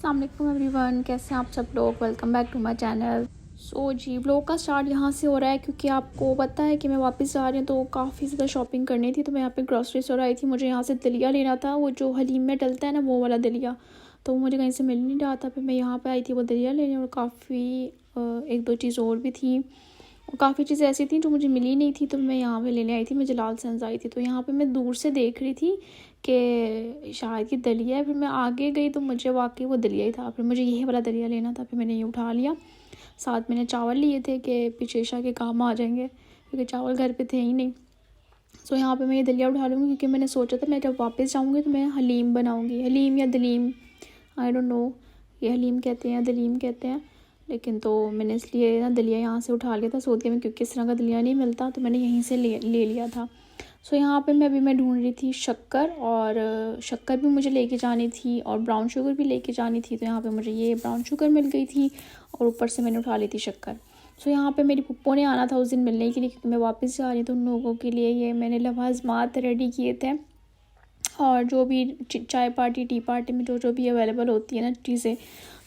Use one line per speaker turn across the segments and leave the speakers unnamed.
अस्सलाम वालेकुम एवरीवन, कैसे हैं आप सब लोग। Welcome back to my channel. जी ब्लॉग का स्टार्ट यहाँ से हो रहा है क्योंकि आपको पता है कि मैं वापस जा रही हूँ तो काफ़ी ज़्यादा शॉपिंग करनी थी। तो मैं यहाँ पे ग्रॉसरी स्टोर आई थी, मुझे यहाँ से दलिया लेना था, वो जो हलीम में डलता है ना वो वाला दलिया। तो वो मुझे कहीं से मिल नहीं रहा था, फिर मैं यहाँ पर आई थी वो दलिया लेने। और काफ़ी एक दो चीज़ और भी थी, और काफ़ी चीज़ें ऐसी थी जो मुझे मिली नहीं थी, तो मैं यहाँ पे लेने आई थी। मैं जलाल संस आई थी, तो यहाँ पे मैं दूर से देख रही थी कि शायद ये दलिया है। फिर मैं आगे गई तो मुझे वाकई वो दलिया ही था। फिर मुझे यही वाला दलिया लेना था, फिर मैंने ये उठा लिया। साथ मैंने चावल लिए थे कि पीछे ईशा के काम आ जाएंगे, क्योंकि चावल घर पे थे ही नहीं। सो यहाँ पे मैं ये दलिया उठा लूँगी, क्योंकि मैंने सोचा था मैं जब वापस जाऊँगी तो मैं हलीम बनाऊँगी। हलीम या दलीम, आई डोंट नो, ये हलीम कहते हैं या दलीम कहते हैं, लेकिन तो मैंने इसलिए ना दलिया यहाँ से उठा लिया था सऊदीया में, क्योंकि इस तरह का दलिया नहीं मिलता, तो मैंने यहीं से ले लिया था। सो यहाँ पे मैं ढूंढ रही थी शक्कर, और शक्कर भी मुझे लेके जानी थी और ब्राउन शुगर भी लेके जानी थी। तो यहाँ पे मुझे ये ब्राउन शुगर मिल गई थी और ऊपर से मैंने उठा ली थी शक्कर। सो यहाँ पे मेरी पुप्पो ने आना था उस दिन मिलने के लिए, क्योंकि मैं वापस जा रही हूँ। तो उन लोगों के लिए ये मैंने लवाज़मात रेडी किए थे, और जो भी चाय पार्टी टी पार्टी में जो जो भी अवेलेबल होती है ना चीज़ें,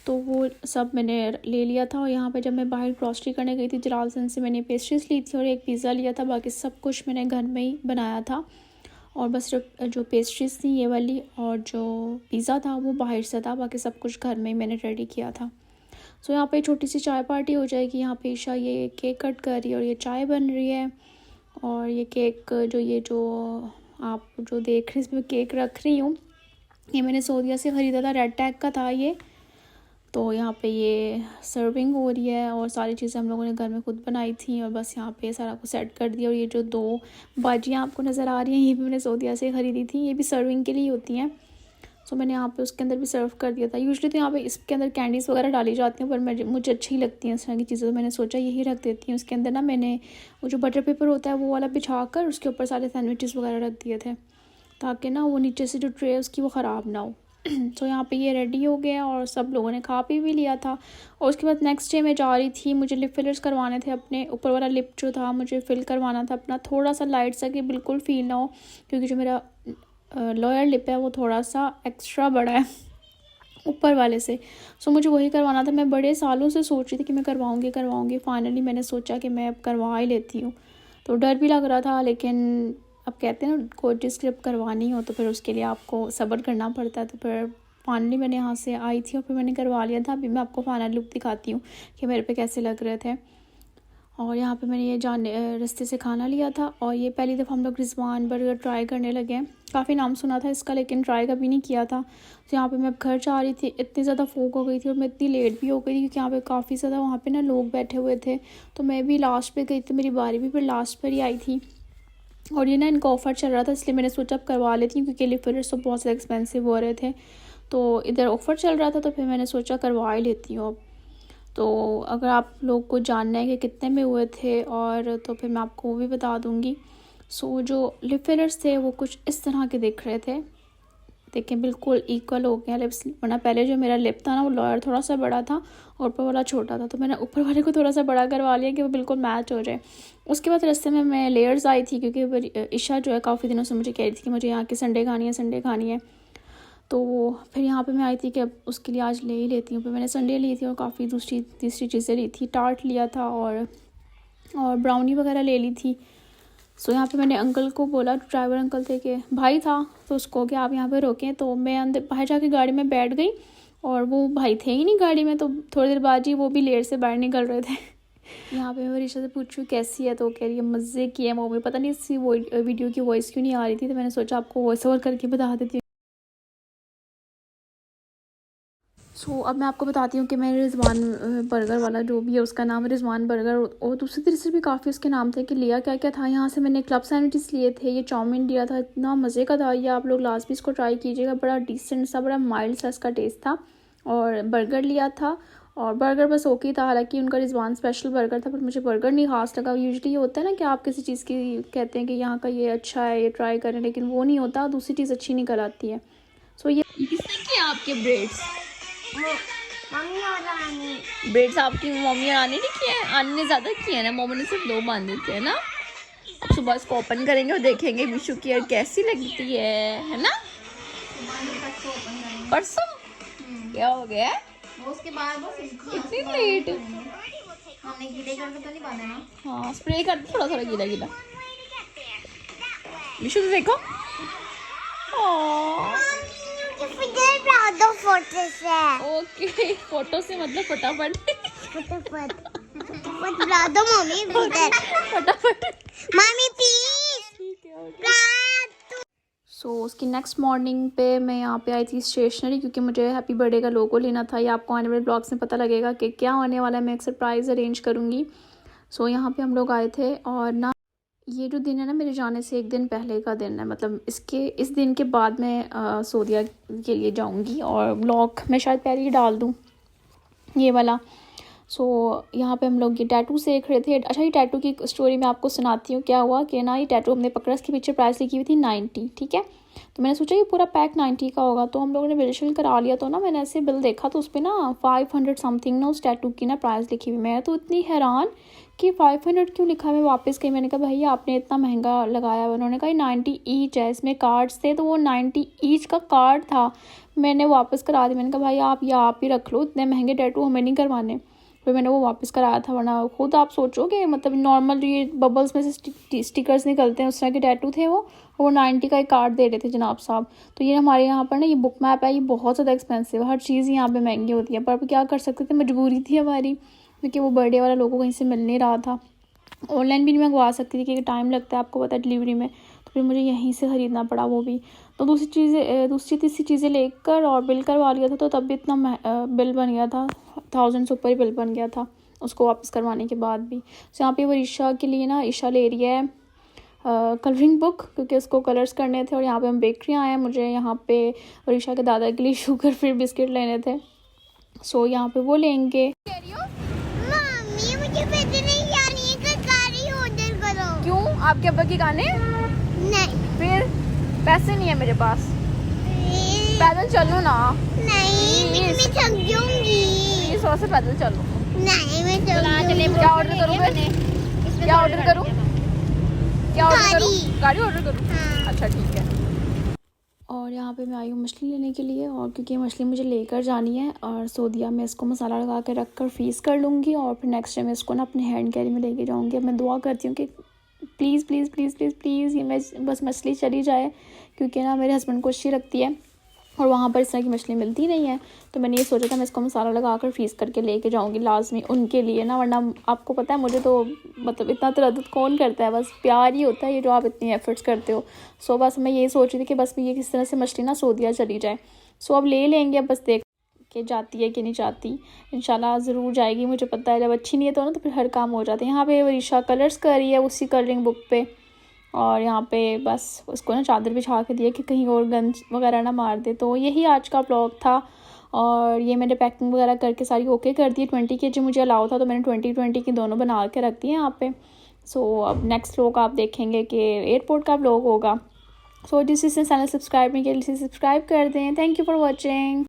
तो वो सब मैंने ले लिया था। और यहाँ पे जब मैं बाहर ग्रॉसरी करने गई थी जलाल सन से, मैंने पेस्ट्रीज ली थी और एक पिज़्ज़ा लिया था। बाकी सब कुछ मैंने घर में ही बनाया था, और बस जो पेस्ट्रीज थी ये वाली और जो पिज़्ज़ा था वो बाहर से था। बाकी सब कुछ घर में ही मैंने रेडी किया था। सो यहाँ पे छोटी सी चाय पार्टी हो जाएगी। यहाँ पे ईशा ये केक कट कर रही है और ये चाय बन रही है। और ये केक जो आप जो देख रहे हैं इसमें केक रख रही हूँ, ये मैंने सऊदीया से ख़रीदा था, रेड टैग का था ये। तो यहाँ पे ये सर्विंग हो रही है, और सारी चीज़ें हम लोगों ने घर में खुद बनाई थी, और बस यहाँ पे सारा कुछ सेट कर दिया। और ये जो दो बाजियाँ आपको नज़र आ रही हैं ये भी मैंने सऊदीया से ख़रीदी थी, ये भी सर्विंग के लिए होती हैं। सो मैंने यहाँ पे उसके अंदर भी सर्व कर दिया था। यूजुअली तो यहाँ पे इसके अंदर कैंडीज़ वगैरह डाली जाती हैं, पर मुझे अच्छी लगती हैं इस तरह की चीज़ें, तो मैंने सोचा यही रख देती हूँ। उसके अंदर ना मैंने वो जो बटर पेपर होता है वो वाला बिछा कर उसके ऊपर सारे सैंडविचेस वगैरह रख दिए थे, ताकि ना वो नीचे से जो ट्रे है उसकी वो ख़राब ना हो। तो यहाँ पे ये रेडी हो गया और सब लोगों ने खा पी भी लिया था। और उसके बाद नेक्स्ट डे मैं जा रही थी, मुझे लिप फिलर्स करवाने थे। अपने ऊपर वाला लिप जो था मुझे फिल करवाना था अपना, थोड़ा सा लाइट सा कि बिल्कुल फील ना हो, क्योंकि जो मेरा लोअर लिप है वो थोड़ा सा एक्स्ट्रा बड़ा है ऊपर वाले से। सो मुझे वही करवाना था। मैं बड़े सालों से सोच रही थी कि मैं करवाऊँगी। फाइनली मैंने सोचा कि मैं अब करवा ही लेती हूँ। तो डर भी लग रहा था, लेकिन अब कहते हैं ना कोई चीज़ जब करवानी हो तो फिर उसके लिए आपको सब्र करना पड़ता है। तो फिर फाइनली मैंने यहाँ से आई थी और फिर मैंने करवा लिया था। अभी मैं आपको फाइनल लुक दिखाती हूँ कि मेरे पे कैसे लग रहे थे। और यहाँ पे मैंने ये रास्ते से खाना लिया था, और ये पहली दफ़ा हम लोग रिजवान बर्गर ट्राई करने लगे हैं। काफ़ी नाम सुना था इसका, लेकिन ट्राई कभी नहीं किया था। तो यहाँ पे मैं अब घर जा रही थी, इतनी ज़्यादा फूक हो गई थी और मैं इतनी लेट भी हो गई थी, क्योंकि यहाँ पे काफ़ी ज़्यादा वहाँ पे ना लोग बैठे हुए थे। तो मैं भी लास्ट पे गई थी, मेरी बारी भी फिर लास्ट पर ही आई थी। और ये ना इनका ऑफ़र चल रहा था, इसलिए मैंने सोचा अब करवा लेती हूँ, क्योंकि लिप फिलर्स तो बहुत ज़्यादा एक्सपेंसिव हो रहे थे। तो इधर ऑफ़र चल रहा था तो फिर मैंने सोचा करवा ही लेती हूँ अब। तो अगर आप लोग को जानना है कि कितने में हुए थे और तो फिर मैं आपको वो भी बता दूँगी। सो जो लिप फिलर्स थे वो कुछ इस तरह के दिख रहे थे। देखें बिल्कुल इक्वल हो गया लिप्स, वरना पहले जो मेरा लिप था ना वो लोअर थोड़ा सा बड़ा था और ऊपर वाला छोटा था, तो मैंने ऊपर वाले को थोड़ा सा बड़ा करवा लिया कि वो बिल्कुल मैच हो जाए। उसके बाद रास्ते में मैं लेयर्स आई थी, क्योंकि ईशा जो है काफ़ी दिनों से मुझे कह रही थी कि मुझे यहाँ की संडे खानी है। तो फिर यहाँ पे मैं आई थी कि अब उसके लिए आज ले ही लेती हूँ। फिर मैंने संडे ली थी और काफ़ी तीसरी चीज़ें ली थी। टार्ट लिया था और ब्राउनी वगैरह ले ली थी। सो यहाँ पे मैंने अंकल को बोला, ड्राइवर अंकल थे कि भाई था, तो उसको कि आप यहाँ पे रोकें। तो मैं अंदर बाहर जाके गाड़ी में बैठ गई और वो भाई थे ही नहीं गाड़ी में। तो थोड़ी देर बाद ही वो भी लेट से बाहर निकल रहे थे। यहाँ पे मैं ऋषा से पूछूँ कैसी है, तो कह रही है मज़े की है मम्मी। पता नहीं इसकी वीडियो की वॉइस क्यों नहीं आ रही थी, तो मैंने सोचा आपको वॉइस ओवर करके बता देती हूँ। सो अब मैं आपको बताती हूँ कि मैंने रिजवान बर्गर वाला जो भी है उसका नाम है रिजवान बर्गर, और दूसरी तरह से भी काफ़ी उसके नाम थे कि लिया क्या क्या था। यहाँ से मैंने क्लब सैंडविचेस लिए थे, ये चाउमीन लिया था, इतना मज़े का था ये। आप लोग लास्ट भी इसको ट्राई कीजिएगा, बड़ा डिसेंट सा बड़ा माइल्ड सा इसका टेस्ट था। और बर्गर लिया था, और बर्गर बस ओके था, हालांकि उनका रिजवान स्पेशल बर्गर था, पर मुझे बर्गर नहीं खास लगा। यूजुअली ये होता है ना कि आप किसी चीज़ की कहते हैं कि यहाँ का ये अच्छा है, ये ट्राई करें, लेकिन वो नहीं होता, दूसरी चीज़ अच्छी निकल आती है। सो ये
किसने किया आपके ब्रेड्स?
मम्मी और रानी।
ब्रेड्स आपकी मम्मी और आनी ने किए हैं? आनी ने ज़्यादा किए हैं ना, मम्मी ने सिर्फ 2 बांधे थे ना। अब सुबह इसको ओपन करेंगे और देखेंगे विशु की कैसी लगती है ना। परसों क्या हो गया?
वो उसके बाद बस
इतनी लेट?
हमने गीले करके तो नहीं बांधे ना।
हाँ स्प्रे कर दो, थोड़ा थोड़ा गीला गीला। विशु तो देखो।
दो फोटो से
ओके, फोटो से मतलब फटाफट।
फटाफट बना दो मम्मी
फटाफट।
Mummy please.
सो उसकी नेक्स्ट मॉर्निंग पे मैं यहाँ पे आई थी स्टेशनरी, क्योंकि मुझे हैप्पी बर्थडे का लोगो लेना था। ये आपको आने वाले ब्लॉग्स में पता लगेगा कि क्या होने वाला है। मैं एक सरप्राइज़ अरेंज करूँगी। सो यहाँ पे हम लोग आए थे, और ना ये जो दिन है ना, मेरे जाने से एक दिन पहले का दिन है। मतलब इस दिन के बाद मैं सऊदीया के लिए जाऊँगी, और ब्लॉग मैं शायद पहले ही डाल दूँ ये वाला। सो यहाँ पे हम लोग ये टैटू सेख रहे थे। अच्छा, ये टैटू की स्टोरी मैं आपको सुनाती हूँ। क्या हुआ कि ना, ये टैटू हमने पकड़ा, इसके पीछे प्राइस लिखी हुई थी 90, ठीक है। तो मैंने सोचा ये पूरा पैक 90 का होगा, तो हम लोगों ने बिल शिल करा लिया। तो ना मैंने ऐसे बिल देखा, तो उस पर ना 500 समथिंग ना उस टैटू की ना प्राइस लिखी हुई। मैं तो इतनी हैरान कि 500 क्यों लिखा है। मैं वापस गई, मैंने कहा भैया आपने इतना महंगा लगाया है। उन्होंने कहा 90 ईच है, इसमें कार्ड्स थे, तो वो 90 ईच का कार्ड था। मैंने वापस करा दिया। मैंने कहा भाई आप ही रख लो, इतने महंगे टैटू हमें नहीं करवाने। फिर मैंने वो वापस कराया था, वरना खुद आप सोचोगे मतलब नॉर्मल ये बबल्स में से स्टिकर्स निकलते हैं, उस तरह के टैटू थे वो 90 का एक कार्ड दे रहे थे जनाब साहब। तो ये हमारे यहाँ पर ना ये बुक मैप है, ये बहुत ज़्यादा एक्सपेंसिव है। हर चीज़ यहाँ पे महंगी होती है, पर अब क्या कर सकते थे, मजबूरी थी हमारी, क्योंकि वो बर्थडे वाला लोगों कहीं से मिल नहीं रहा था। ऑनलाइन भी नहीं मंगवा सकती थी, क्योंकि टाइम लगता है आपको पता है डिलीवरी में। तो फिर मुझे यहीं से ख़रीदना पड़ा वो भी। तो दूसरी तीसरी चीज़ें लेकर और बिल करवा लिया था, तो तब भी इतना बिल बन गया था, 1000 से ऊपर ही बिल बन गया था उसको वापस करवाने के बाद भी। तो यहाँ पे वरीशा के लिए ना ईशा ले रही है कलरिंग बुक, क्योंकि उसको कलर्स करने थे। और यहाँ पे हम बेकरी आए हैं, मुझे यहाँ पे वरीशा के दादा के लिए शुगर फ्री बिस्किट लेने थे। सो यहाँ पे वो लेंगे।
मम्मी मुझे पैसे नहीं जानी है, कारी ऑर्डर करो।
क्यों? आपके अब्बा के गाने?
नहीं
फिर पैसे नहीं है मेरे पास। पैदल चलो ना।
नहीं मैं थक जाऊंगी।
100 से पैदल चलो।
नहीं मैं थक जाऊंगी।
क्या ऑर्डर करूँ मैं? क्या ऑर्डर करूँ? क्या ऑर्डर करूँ? गाड़ी ऑर्डर करूँ?
हाँ।
अच्छा ठीक है।
और यहाँ पे मैं आई हूँ मछली लेने के लिए, और क्योंकि ये मछली मुझे लेकर जानी है, और सऊदीया में इसको मसाला लगा के रख कर फ्रीज़ कर लूँगी, और फिर नेक्स्ट टाइम इसको ना अपने हैंड कैरी में लेके जाऊँगी। अब मैं दुआ करती हूँ कि please please please please please ये मैं बस मछली चली जाए, क्योंकि ना मेरे हस्बैंड को अच्छी लगती है, और वहाँ पर इस तरह की मछली मिलती नहीं है। तो मैंने ये सोचा था मैं इसको मसाला लगा कर फ्रीज़ करके लेके जाऊँगी लाजमी उनके लिए ना, वरना आपको पता है मुझे तो मतलब इतना तरद्दुद कौन करता है, बस प्यार ही होता है ये जो आप इतनी एफर्ट्स करते हो। सो बस मैं यही सोच रही थी कि बस ये किस तरह से मछली ना सऊदीया चली जाए। सो अब ले लेंगे, अब बस देख के जाती है कि नहीं जाती। इंशाल्लाह ज़रूर जाएगी, मुझे पता है। जब अच्छी नहीं है तो ना, तो फिर हर काम हो जाते हैं। यहाँ पे वरीशा कलर्स कर रही है उसी कलरिंग बुक पे, और यहाँ पे बस उसको ना चादर बिछा के दिया कि कहीं और गंज वगैरह ना मार दे। तो यही आज का ब्लॉग था, और ये मैंने पैकिंग वगैरह करके सारी ओके कर दी। 20 kg मुझे अलाउ था, तो मैंने 20 की दोनों बना के रख दी हैं यहाँ पे। सो अब नेक्स्ट व्लॉग आप देखेंगे कि एयरपोर्ट का व्लॉग होगा। सो जिस चैनल सब्सक्राइब नहीं किया, सब्सक्राइब कर दें। Thank you for watching.